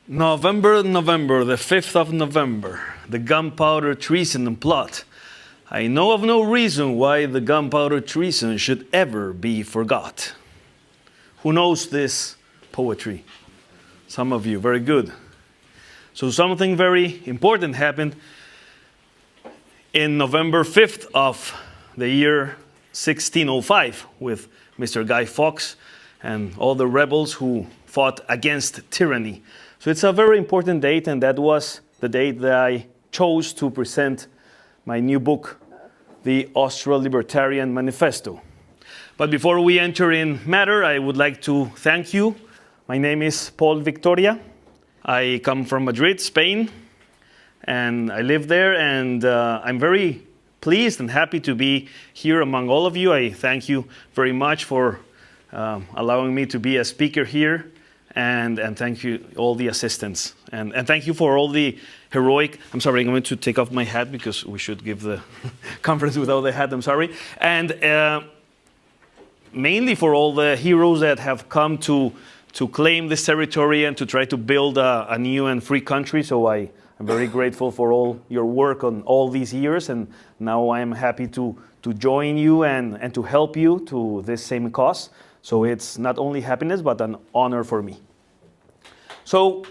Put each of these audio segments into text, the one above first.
November, the 5th of November, the gunpowder treason plot. I know of no reason why the gunpowder treason should ever be forgot. Who knows this poetry? Some of you, very good. So something very important happened in November 5th of the year 1605 with Mr. Guy Fawkes and all the rebels who fought against tyranny. So it's a very important date, and that was the date that I chose to present my new book, the Austro-Libertarian Manifesto. But before we enter in matter, I would like to thank you. My name is Pol Victoria. I come from Madrid, Spain, and I live there, and I'm very pleased and happy to be here among all of you. I thank you very much for allowing me to be a speaker here. And thank you, all the assistants. And thank you for all the heroic, I'm sorry, I'm going to take off my hat because we should give the conference without the hat, I'm sorry. And mainly for all the heroes that have come to claim this territory and to try to build a new and free country. So I'm very grateful for all your work on all these years. And now I am happy to join you and to help you to this same cause. So it's not only happiness, but an honor for me. So,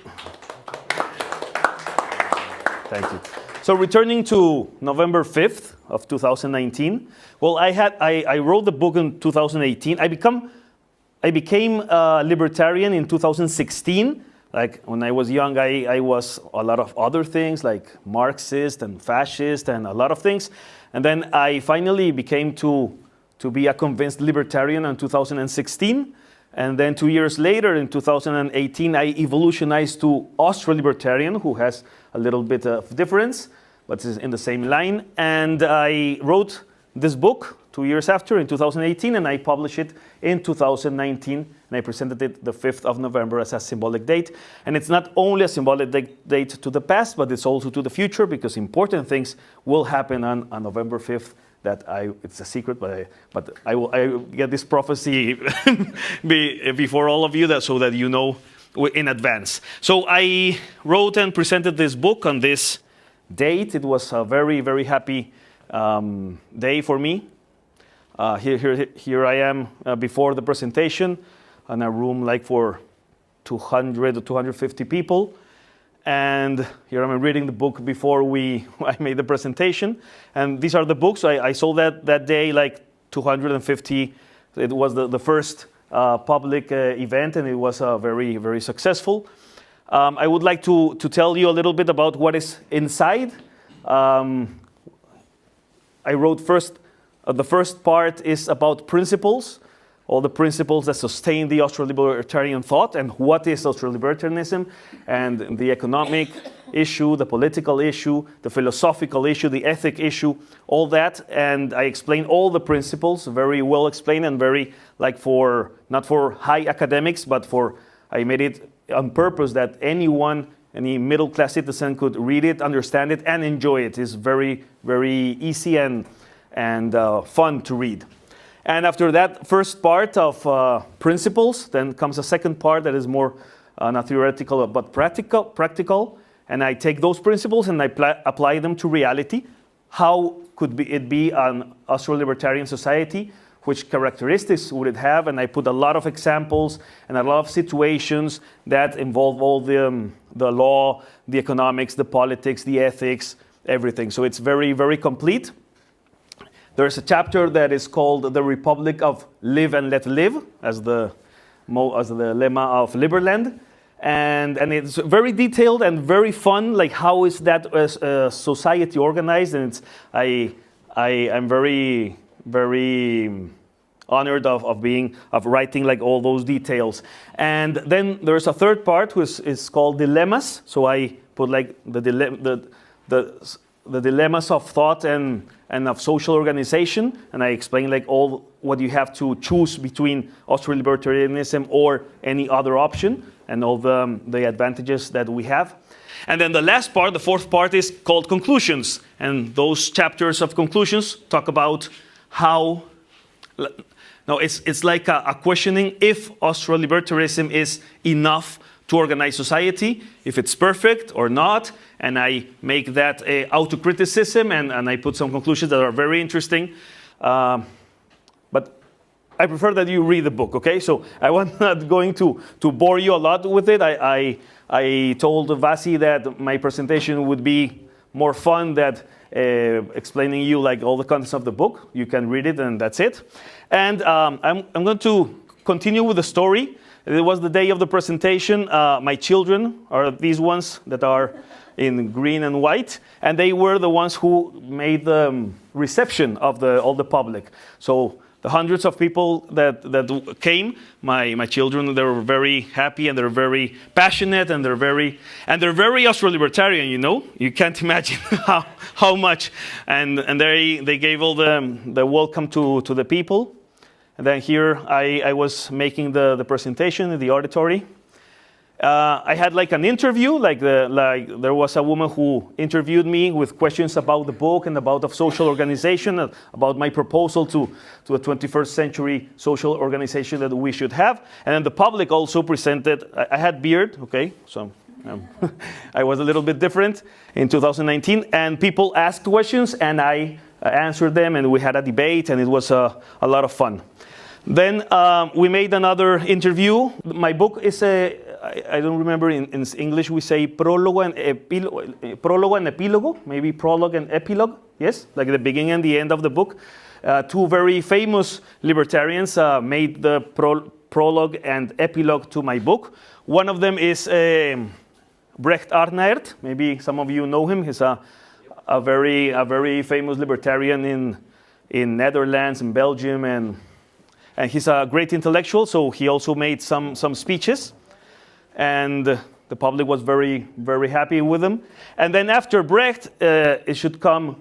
thank you. So returning to November 5th of 2019, well, I wrote the book in 2018. I became a libertarian in 2016. Like when I was young, I was a lot of other things like Marxist and fascist and a lot of things. And then I finally became to be a convinced libertarian in 2016. And then 2 years later, in 2018, I evolutionized to austro-libertarian, who has a little bit of difference, but is in the same line. And I wrote this book 2 years after, in 2018, and I published it in 2019. And I presented it the 5th of November as a symbolic date. And it's not only a symbolic date to the past, but it's also to the future, because important things will happen on November 5th. It's a secret, but I will get this prophecy before all of you, so that you know in advance. So I wrote and presented this book on this date. It was a very, very happy day for me. Here I am before the presentation in a room like for 200 or 250 people. And here I'm reading the book before I made the presentation. And these are the books. I sold that day like 250. It was the first public event, and it was very, very successful. I would like to tell you a little bit about what is inside. I wrote first, the first part is about principles. All the principles that sustain the austro-libertarian thought, and what is austro-libertarianism, and the economic issue, the political issue, the philosophical issue, the ethic issue, all that. And I explain all the principles, very well explained, and very like not for high academics, but I made it on purpose that anyone, any middle-class citizen could read it, understand it, and enjoy it. It's very, very easy and fun to read. And after that first part of principles, then comes a second part that is more not theoretical but practical. And I take those principles and I apply them to reality. How could it be an austro-libertarian society? Which characteristics would it have? And I put a lot of examples and a lot of situations that involve all the law, the economics, the politics, the ethics, everything. So it's very, very complete. There's a chapter that is called the Republic of Live and Let Live, as the lemma of Liberland. And it's very detailed and very fun, like how is that society organized. And I'm very, very honored of writing like all those details. And then there's a third part which is called dilemmas. So I put like the dilemmas of thought and of social organization, and I explain like all what you have to choose between austro-libertarianism or any other option, and all the advantages that we have. And then the last part, the fourth part, is called conclusions, and those chapters of conclusions talk about how. No, it's like a questioning if austro-libertarianism is enough to organize society, if it's perfect or not, and I make that autocriticism, and I put some conclusions that are very interesting. But I prefer that you read the book, okay? So I was not going to bore you a lot with it. I told Vasi that my presentation would be more fun than explaining you like all the contents of the book. You can read it and that's it. And I'm going to continue with the story. It was the day of the presentation. My children are these ones that are in green and white, and they were the ones who made the reception of all the public. So the hundreds of people that came, my children, they were very happy, and they're very passionate, and they're very austro-libertarian. You know, you can't imagine how much. And they gave all the welcome to the people. And then here I was making the presentation in the auditory. I had like an interview, like there was a woman who interviewed me with questions about the book and about the social organization, about my proposal to a 21st century social organization that we should have. And then the public also presented. I had beard, okay, so I was a little bit different in 2019, and people asked questions and I answered them, and we had a debate, and it was a lot of fun. Then we made another interview. My book is I don't remember in English we say prologue and epilogue, maybe prologue and epilogue, yes? Like the beginning and the end of the book. Two very famous libertarians made the prologue and epilogue to my book. One of them is Brecht Arnaert. Maybe some of you know him. He's a very famous libertarian in Netherlands and Belgium, and he's a great intellectual, so he also made some speeches. And the public was very, very happy with him. And then after Brecht, it should come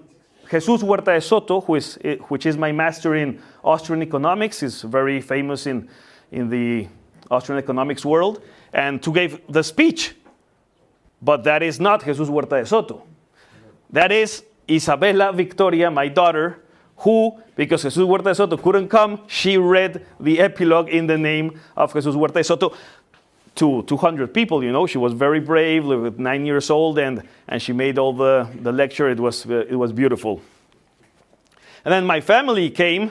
Jesus Huerta de Soto, which is my master in Austrian economics. He's very famous in the Austrian economics world. And to give the speech. But that is not Jesus Huerta de Soto. That is Isabella Victoria, my daughter, who, because Jesus Huerta de Soto couldn't come, she read the epilogue in the name of Jesus Huerta de Soto to 200 people. You know, she was very brave, with 9 years old, and she made all the lecture. It was beautiful. And then my family came,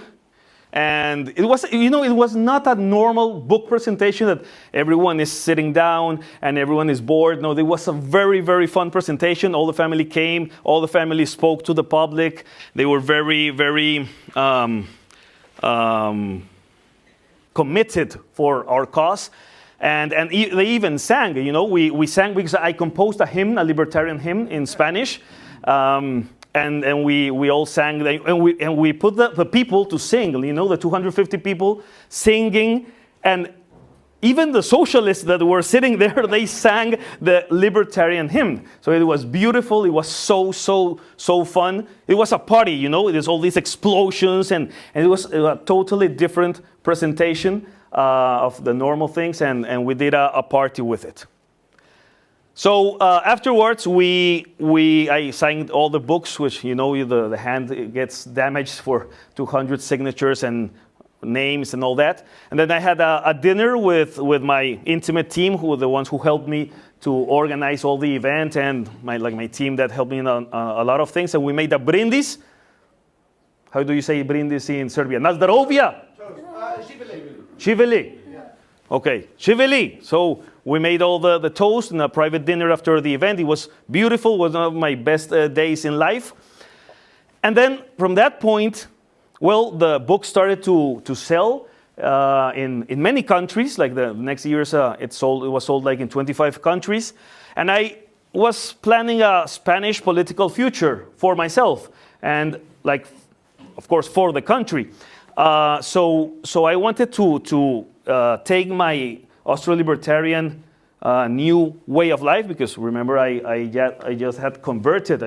and it was not a normal book presentation that everyone is sitting down and everyone is bored. No, there was a very, very fun presentation. All the family came. All the family spoke to the public. They were very, very committed for our cause. And they even sang, you know, we sang because I composed a hymn, a libertarian hymn in Spanish. And we all sang, and we put the people to sing, you know, the 250 people singing, and even the socialists that were sitting there, they sang the libertarian hymn. So it was beautiful. It was so fun. It was a party, you know. There's all these explosions, and it was a totally different presentation of the normal things, and we did a party with it. So afterwards, I signed all the books, which, you know, the hand gets damaged for 200 signatures and names and all that. And then I had a dinner with my intimate team, who were the ones who helped me to organize all the event, and my team that helped me in a lot of things. And we made a brindis. How do you say brindis in Serbia? Nazdarovia. Shiveli. Okay, Shiveli. So we made all the toast and a private dinner after the event. It was beautiful. It was one of my best days in life. And then from that point, well, the book started to sell in many countries. Like the next years, it was sold like in 25 countries. And I was planning a Spanish political future for myself, and like, of course, for the country. So I wanted to take my austro-libertarian new way of life, because remember, I just had converted.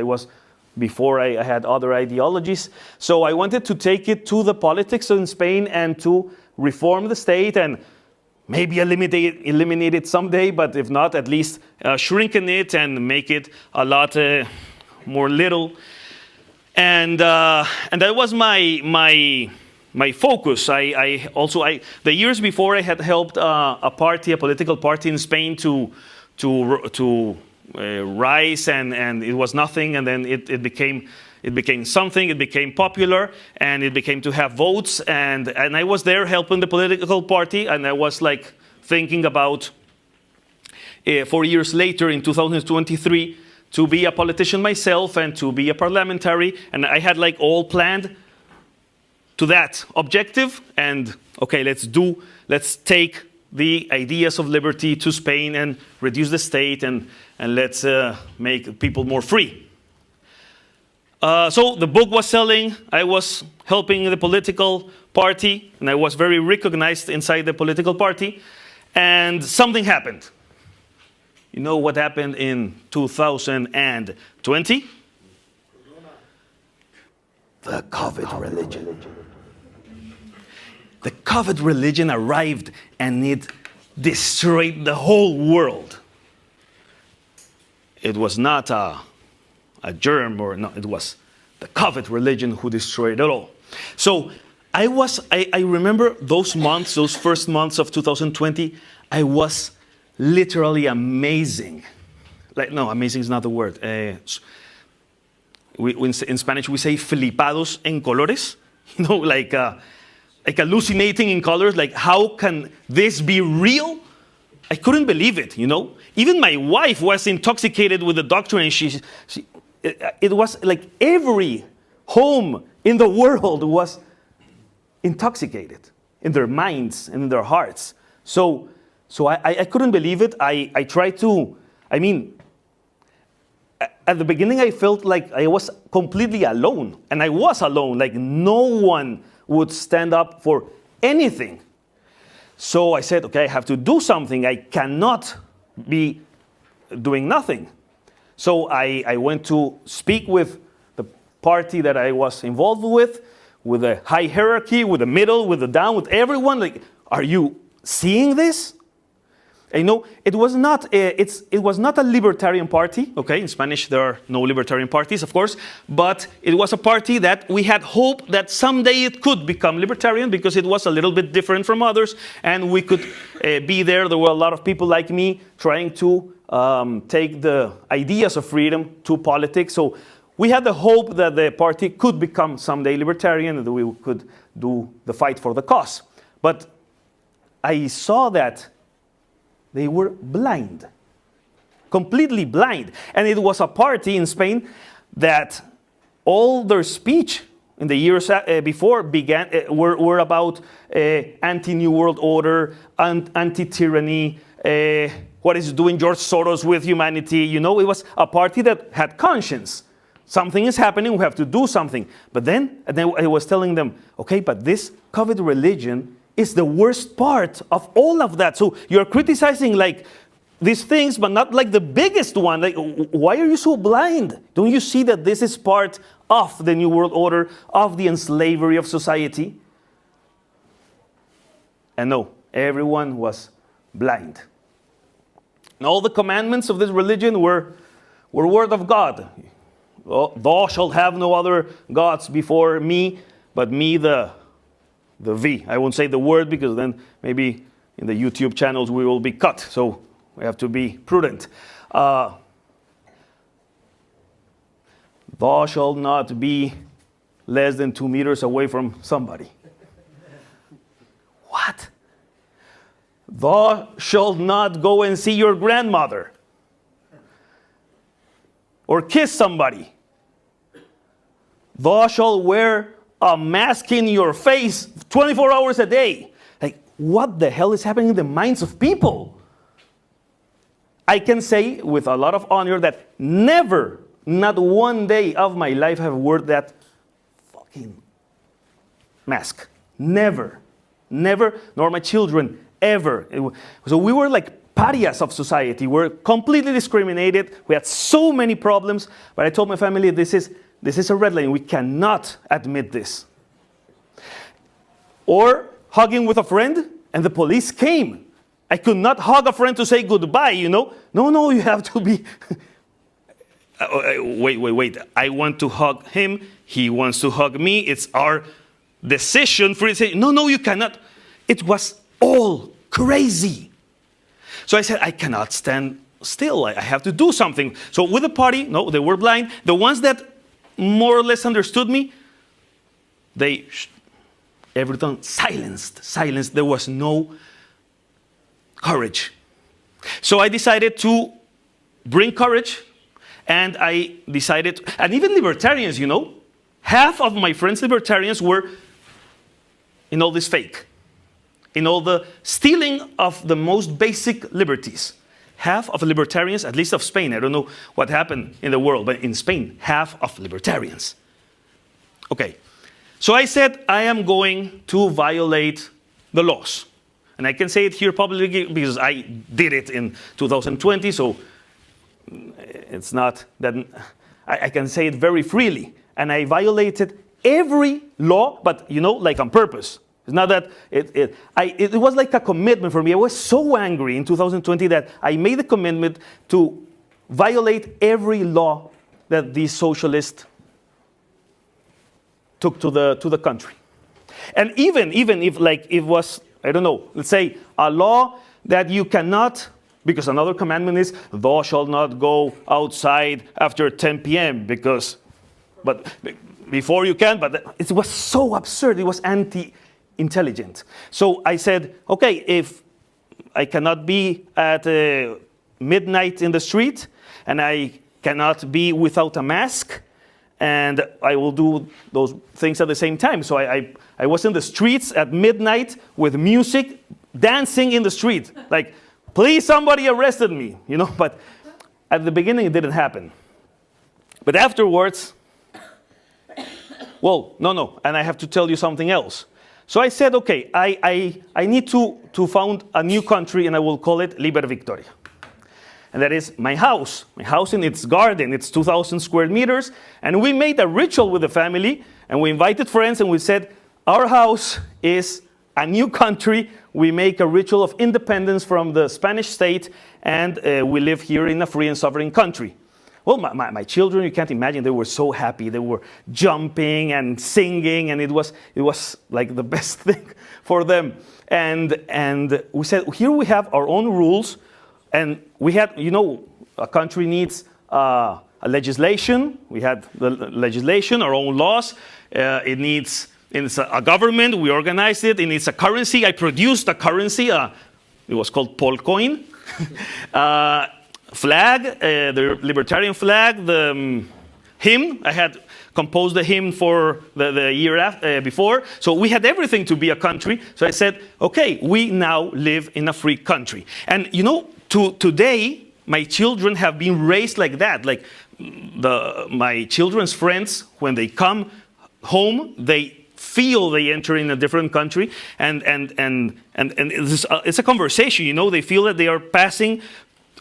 Before I had other ideologies. So I wanted to take it to the politics in Spain and to reform the state and maybe eliminate it someday, but if not, at least shrinken it and make it a lot more little. And that was my my focus. The years before I had helped a political party in Spain to rise, and it was nothing, and then it became something. It became popular, and it became to have votes, and I was there helping the political party, and I was like thinking about 4 years later in 2023 to be a politician myself and to be a parliamentary, and I had like all planned to that objective, and okay, let's take the ideas of liberty to Spain and reduce the state, and let's make people more free. So the book was selling, I was helping the political party, and I was very recognized inside the political party, and something happened. You know what happened in 2020? The COVID religion. The COVID religion arrived, and it destroyed the whole world. It was not a germ, or no, it was the COVID religion who destroyed it all. So I remember those months, those first months of 2020, I was literally amazing. Like, no, amazing is not the word. In Spanish we say flipados en colores, you know, like hallucinating in colors, like how can this be real? I couldn't believe it, you know. Even my wife was intoxicated with the doctrine, and it was like every home in the world was intoxicated in their minds and in their hearts. So I couldn't believe it. I tried to, at the beginning I felt like I was completely alone, and I was alone, like no one would stand up for anything. So I said, okay, I have to do something. I cannot be doing nothing. So I went to speak with the party that I was involved with the high hierarchy, with the middle, with the down, with everyone. Like, are you seeing this? And, you know, it was not a libertarian party. Okay, in Spanish there are no libertarian parties, of course, but it was a party that we had hope that someday it could become libertarian, because it was a little bit different from others, and we could be there. There were a lot of people like me trying to take the ideas of freedom to politics. So we had the hope that the party could become someday libertarian, and that we could do the fight for the cause. But I saw that they were blind, completely blind. And it was a party in Spain that all their speech in the years before were about anti-New World Order, anti-tyranny, what is doing George Soros with humanity. You know, it was a party that had conscience. Something is happening, we have to do something. But then I was telling them, okay, but this COVID religion is the worst part of all of that. So you're criticizing like these things, but not like the biggest one. Like, why are you so blind? Don't you see that this is part of the New World Order, of the enslavery of society? And no, everyone was blind. And all the commandments of this religion were word of God. Thou shalt have no other gods before me, but me the V. I won't say the word, because then maybe in the YouTube channels we will be cut. So we have to be prudent. Thou shalt not be less than 2 meters away from somebody. What? Thou shalt not go and see your grandmother or kiss somebody. Thou shalt wear a mask in your face 24 hours a day. Like, what the hell is happening in the minds of people? I can say with a lot of honor that never, not one day of my life have worn that fucking mask. Never, nor my children, ever. So we were like pariahs of society. We're completely discriminated. We had so many problems, but I told my family, this is a red line. We cannot admit this. Or hugging with a friend, and the police came. I could not hug a friend to say goodbye, you know. No, you have to be... Wait. I want to hug him. He wants to hug me. It's our decision, free decision. No, you cannot. It was all crazy. So I said, I cannot stand still. I have to do something. So with the party, no, they were blind. The ones that more or less understood me, they, everything silenced. There was no courage. So I decided to bring courage, and I decided, and even libertarians, you know, half of my friends libertarians were in all this fake, in all the stealing of the most basic liberties. Half of libertarians, at least of Spain, I don't know what happened in the world, but in Spain, half of libertarians. Okay, so I said I am going to violate the laws. And I can say it here publicly because I did it in 2020, so it's not that I can say it very freely. And I violated every law, but you know, like on purpose. It's not that it was like a commitment for me. I was so angry in 2020 that I made the commitment to violate every law that these socialists took to the country. And even if like it was, I don't know, let's say a law that you cannot, because another commandment is, thou shalt not go outside after 10 p.m. but before you can, but it was so absurd, it was anti-intelligent. So I said, okay, if I cannot be at midnight in the street, and I cannot be without a mask, and I will do those things at the same time. So I was in the streets at midnight with music, dancing in the street. Like, please, somebody arrested me, you know. But at the beginning, it didn't happen. But afterwards, well, no, and I have to tell you something else. So I said, okay, I need to found a new country, and I will call it Liber Victoria. And that is my house in its garden. It's 2,000 square meters. And we made a ritual with the family, and we invited friends, and we said, our house is a new country. We make a ritual of independence from the Spanish state, and we live here in a free and sovereign country. Well, my children, you can't imagine, they were so happy. They were jumping and singing, and it was like the best thing for them. And we said, here we have our own rules. And we had, you know, a country needs a legislation. We had the legislation, our own laws. It needs a government. We organized it. It needs a currency. I produced a currency. It was called Pol coin. Flag, the libertarian flag, the hymn. I had composed the hymn for the year after, before. So we had everything to be a country. So I said, okay, we now live in a free country. And, you know, today, my children have been raised like that. Like my children's friends, when they come home, they feel they enter in a different country, and it's a conversation. You know, they feel that they are passing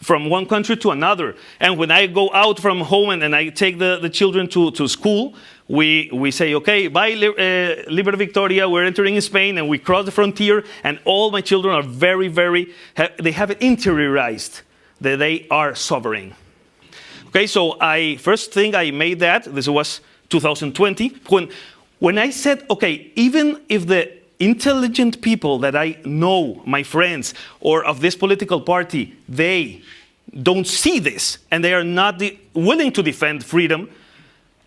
from one country to another. And when I go out from home and I take the children to school, we say, okay, bye, Liber Victoria, we're entering Spain, and we cross the frontier, and all my children are very, they have it interiorized that they are sovereign. Okay, so first thing I made that, this was 2020, when I said, okay, even if the intelligent people that I know, my friends, or of this political party, they don't see this, and they are not willing to defend freedom,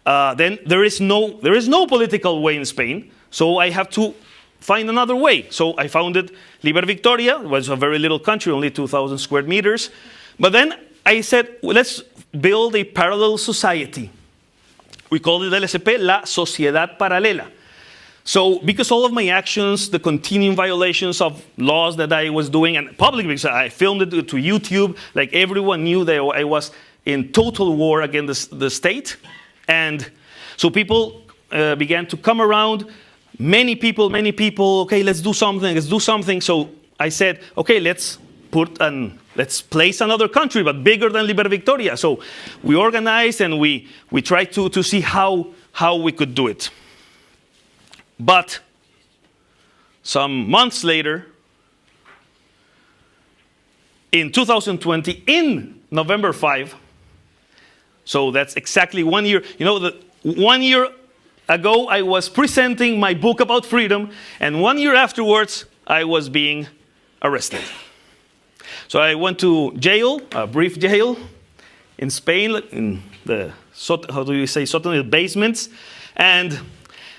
then there is no political way in Spain, so I have to find another way. So I founded Liber Victoria. It was a very little country, only 2,000 square meters. But then I said, well, let's build a parallel society. We called it LSP, La Sociedad Paralela. So because all of my actions, the continuing violations of laws that I was doing, and publicly, because I filmed it to YouTube, like everyone knew that I was in total war against the state. And so people began to come around, many people, okay, let's do something. So I said, okay, let's place another country, but bigger than Liber Victoria. So we organized, and we tried to see how we could do it. But some months later, in 2020, in November 5, so that's exactly 1 year. You know, 1 year ago, I was presenting my book about freedom, and 1 year afterwards, I was being arrested. So I went to jail, a brief jail, in Spain, in the, how do you say, sótano, basements. And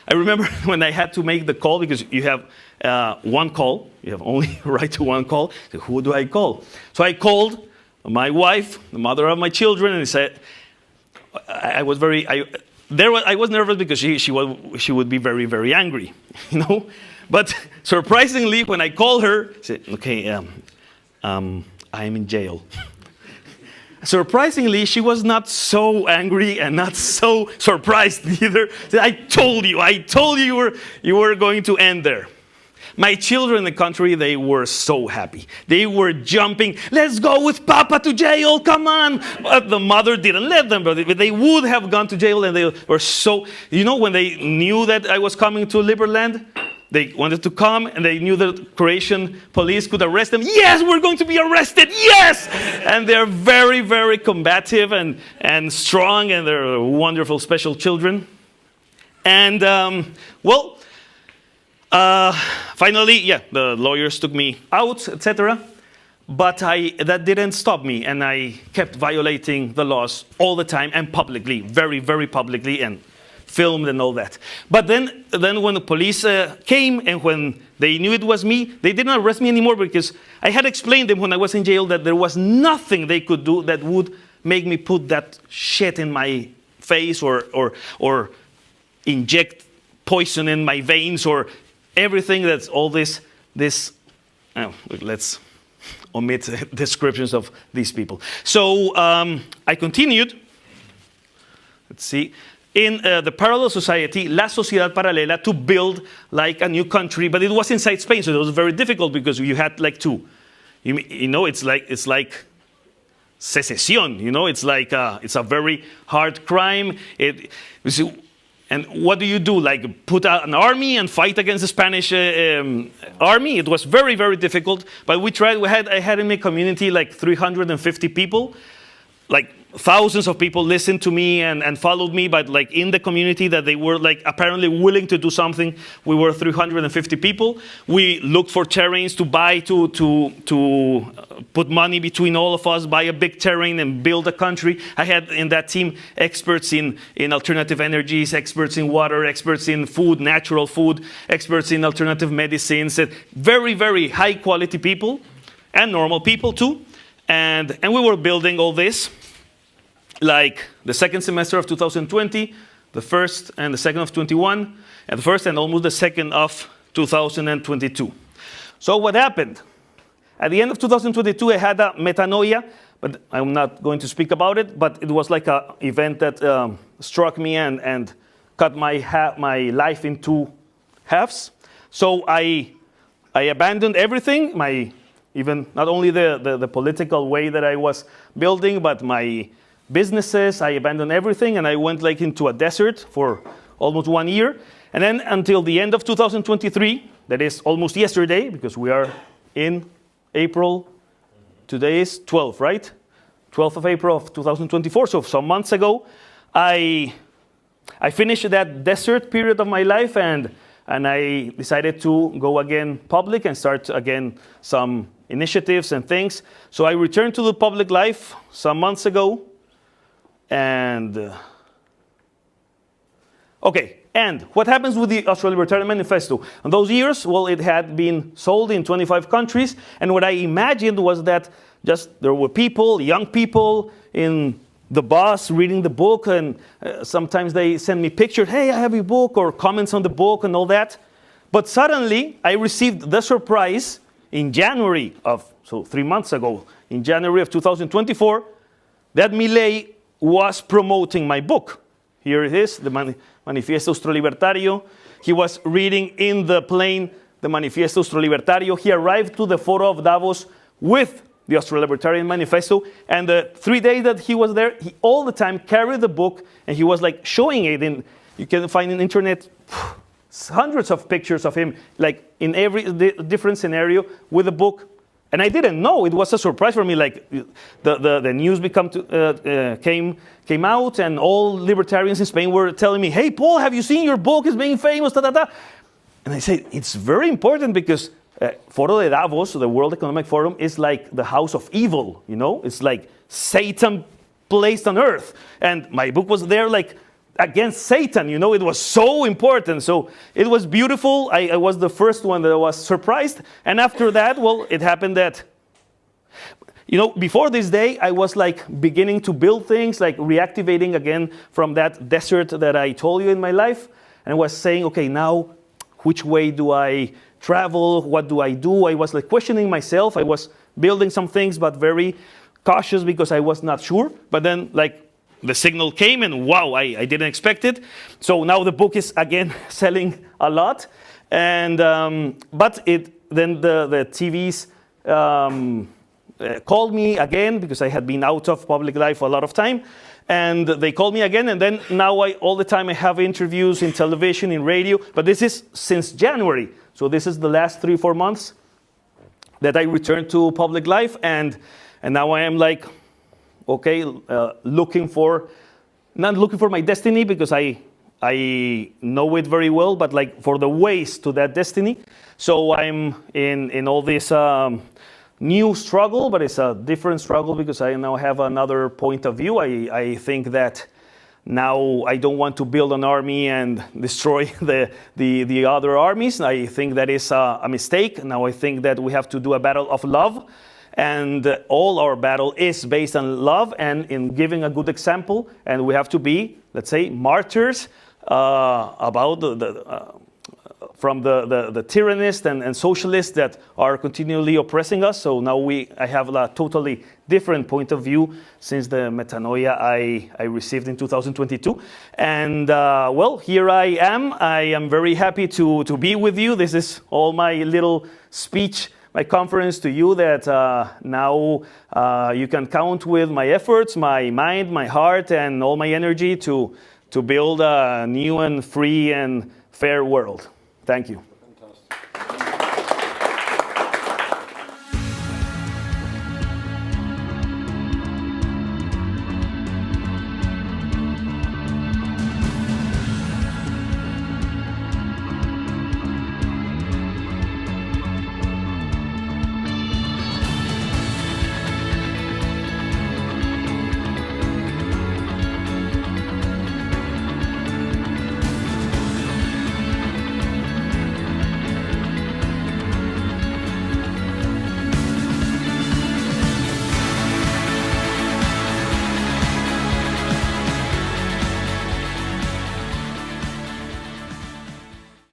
I remember when I had to make the call, because you have one call, you have only right to one call. So who do I call? So I called my wife, the mother of my children, and I said, I was nervous because she would be very, very angry, you know. But surprisingly, when I called her, I said, okay, I'm in jail. Surprisingly, she was not so angry and not so surprised either. I told you you were going to end there. My children in the country, they were so happy. They were jumping, let's go with Papa to jail, come on. But the mother didn't let them, but they would have gone to jail, and they were so, you know, when they knew that I was coming to Liberland, they wanted to come, and they knew that Croatian police could arrest them. Yes, we're going to be arrested, yes! And they're very, very combative and strong, and they're wonderful, special children. And, finally, yeah, the lawyers took me out, etc. But that didn't stop me, and I kept violating the laws all the time, and publicly, very, very publicly, and filmed and all that. But then when the police came, and when they knew it was me, they didn't arrest me anymore, because I had explained them when I was in jail that there was nothing they could do that would make me put that shit in my face or inject poison in my veins or everything. That's all this let's omit descriptions of these people. So I continued. Let's see. In the parallel society, La Sociedad Paralela, to build like a new country, but it was inside Spain, so it was very difficult because you had like to, you know, it's like secession, you know, it's like it's a very hard crime. And what do you do? Like put out an army and fight against the Spanish army? It was very, very difficult. But we tried. I had in my community like 350 people. Like thousands of people listened to me and followed me. But like in the community that they were like apparently willing to do something, we were 350 people. We looked for terrains to buy to put money between all of us, buy a big terrain and build a country. I had in that team experts in alternative energies, experts in water, experts in food, natural food, experts in alternative medicines, very, very high quality people and normal people too. And we were building all this like the second semester of 2020, the first and the second of 21, and the first and almost the second of 2022. So what happened? At the end of 2022, I had a metanoia, but I'm not going to speak about it, but it was like an event that struck me and cut my life in two halves. So I abandoned everything, even not only the political way that I was building, but my businesses. I abandoned everything, and I went like into a desert for almost 1 year. And then until the end of 2023, that is almost yesterday, because we are in April. Today is 12th, right? 12th of April of 2024. So some months ago, I finished that desert period of my life, and I decided to go again public and start again some initiatives and things. So I returned to the public life some months ago. And okay, and what happens with the Austro-Libertarian Manifesto? In those years, well, it had been sold in 25 countries, and what I imagined was that just there were people, young people in the bus reading the book, and sometimes they send me pictures, hey, I have your book, or comments on the book and all that. But suddenly, I received the surprise in January so 3 months ago, in January of 2024, that Milei was promoting my book. Here it is, the Manifesto austro-libertario. He was reading in the plane the Manifesto austro-libertario. He arrived to the photo of Davos with the Austro-Libertarian Manifesto, and the 3 days that he was there, he all the time carried the book, and he was like showing it. You can find on the internet hundreds of pictures of him, like in every different scenario with the book, And I didn't know. It was a surprise for me. Like the news came out, and all libertarians in Spain were telling me, "Hey, Paul, have you seen your book? It's being famous." Da, da, da. And I said, it's very important because Foro de Davos, the World Economic Forum, is like the house of evil. You know, it's like Satan placed on earth. And my book was there, like against Satan. You know, it was so important. So it was beautiful. I was the first one that was surprised. And after that, well, it happened that, you know, before this day, I was like beginning to build things, like reactivating again from that desert that I told you in my life. And I was saying, okay, now which way do I travel? What do I do? I was like questioning myself. I was building some things, but very cautious because I was not sure. But then like the signal came and wow, I didn't expect it. So now the book is again selling a lot. And but then the TVs called me again because I had been out of public life a lot of time. And they called me again, and then now all the time I have interviews in television, in radio, but this is since January. So this is the last 3-4 months that I returned to public life, and now I am like, okay, not looking for my destiny because I know it very well, but like for the ways to that destiny. So I'm in all this new struggle, but it's a different struggle because I now have another point of view. I think that now I don't want to build an army and destroy the other armies. I think that is a mistake. Now I think that we have to do a battle of love, and all our battle is based on love and in giving a good example. And we have to be, let's say, martyrs about from the tyrannists and socialists that are continually oppressing us. So now I have a totally different point of view since the metanoia I received in 2022. And well, here I am. I am very happy to be with you. This is all my little speech, my conference to you that now you can count with my efforts, my mind, my heart, and all my energy to build a new and free and fair world. Thank you.